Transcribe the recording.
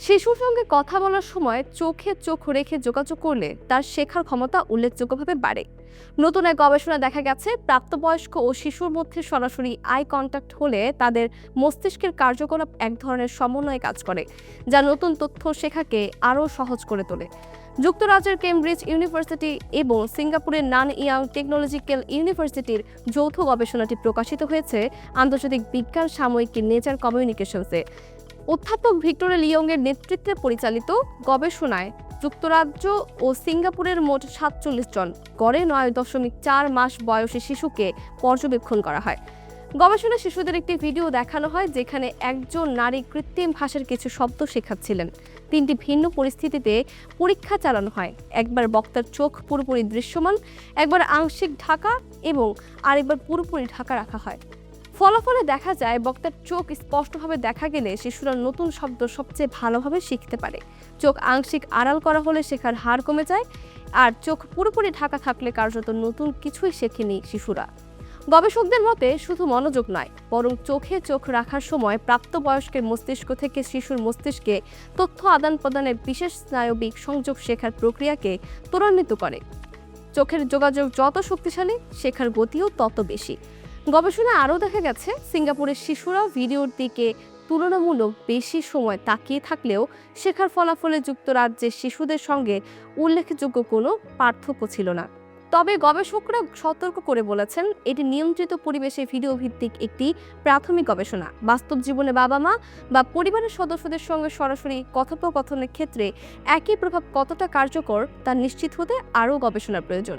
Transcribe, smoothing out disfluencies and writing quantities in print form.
শিশুর সঙ্গে কথা বলার সময় চোখে চোখ রেখে যোগাযোগ করলে তার শেখার ক্ষমতা উল্লেখযোগ্যভাবে বাড়ে। নতুন এক গবেষণায় দেখা গেছে প্রাপ্তবয়স্ক ও শিশুর মধ্যে সরাসরি আই কন্ট্যাক্ট হলে তাদের মস্তিষ্কের কার্যকলাপ এক ধরনের সমন্বয়ে কাজ করে, যা নতুন তথ্য শেখাকে আরও সহজ করে তোলে। যুক্তরাজ্যের কেমব্রিজ ইউনিভার্সিটি এবং সিঙ্গাপুরের নানইয়াং টেকনোলজিক্যাল ইউনিভার্সিটির যৌথ গবেষণাটি প্রকাশিত হয়েছে আন্তর্জাতিক বিজ্ঞান সাময়িকী নেচার কমিউনিকেশনসে। অধ্যাপক ভিক্টোরিয়া লিয়ংয়ের নেতৃত্বে পরিচালিত গবেষণায় যুক্তরাজ্য ও সিঙ্গাপুরের মোট ৪৭ জন গড়ে ৯.৪ মাস বয়সী শিশুকে পর্যবেক্ষণ করা হয়। গবেষণায় শিশুদের একটি ভিডিও দেখানো হয় যেখানে একজন নারী কৃত্রিম ভাষার কিছু শব্দ শেখাচ্ছিলেন। ৩টি ভিন্ন পরিস্থিতিতে পরীক্ষা চালানো হয়। একবার বক্তার চোখ পুরোপুরি দৃশ্যমান, একবার আংশিক ঢাকা এবং আরেকবার পুরোপুরি ঢাকা রাখা হয়। ফলাফলে দেখা যায় বক্তার চোখ স্পষ্টভাবে দেখা গেলে শিশুরা নতুন শব্দ সবচেয়ে ভালোভাবে শিখতে পারে। চোখ আংশিক আড়াল করা হলে শেখার হার কমে যায়, আর চোখ পুরোপুরি ঢাকা থাকলে কার্যত নতুন কিছুই শেখেনি শিশুরা। গবেষকদের মতে শুধু মনোযোগ নয়, বরং চোখে চোখ রাখার সময় প্রাপ্তবয়স্কের মস্তিষ্ক থেকে শিশুর মস্তিষ্কে তথ্য আদান প্রদানের বিশেষ স্নায়বিক সংযোগ শেখার প্রক্রিয়াকে ত্বরান্বিত করে। চোখের যোগাযোগ যত শক্তিশালী, শেখার গতিও তত বেশি। গবেষণায় আরও দেখা গেছে সিঙ্গাপুরের শিশুরা ভিডিওর দিকে তুলনামূলক বেশি সময় তাকিয়ে থাকলেও শেখার ফলাফলে যুক্তরাজ্যের শিশুদের সঙ্গে উল্লেখযোগ্য কোনো পার্থক্য ছিল না। তবে গবেষকরা সতর্ক করে বলেছেন, এটি নিয়ন্ত্রিত পরিবেশে ভিডিও ভিত্তিক একটি প্রাথমিক গবেষণা। বাস্তব জীবনে বাবা মা বা পরিবারের সদস্যদের সঙ্গে সরাসরি কথোপকথনের ক্ষেত্রে একই প্রভাব কতটা কার্যকর তা নিশ্চিত হতে আরও গবেষণার প্রয়োজন।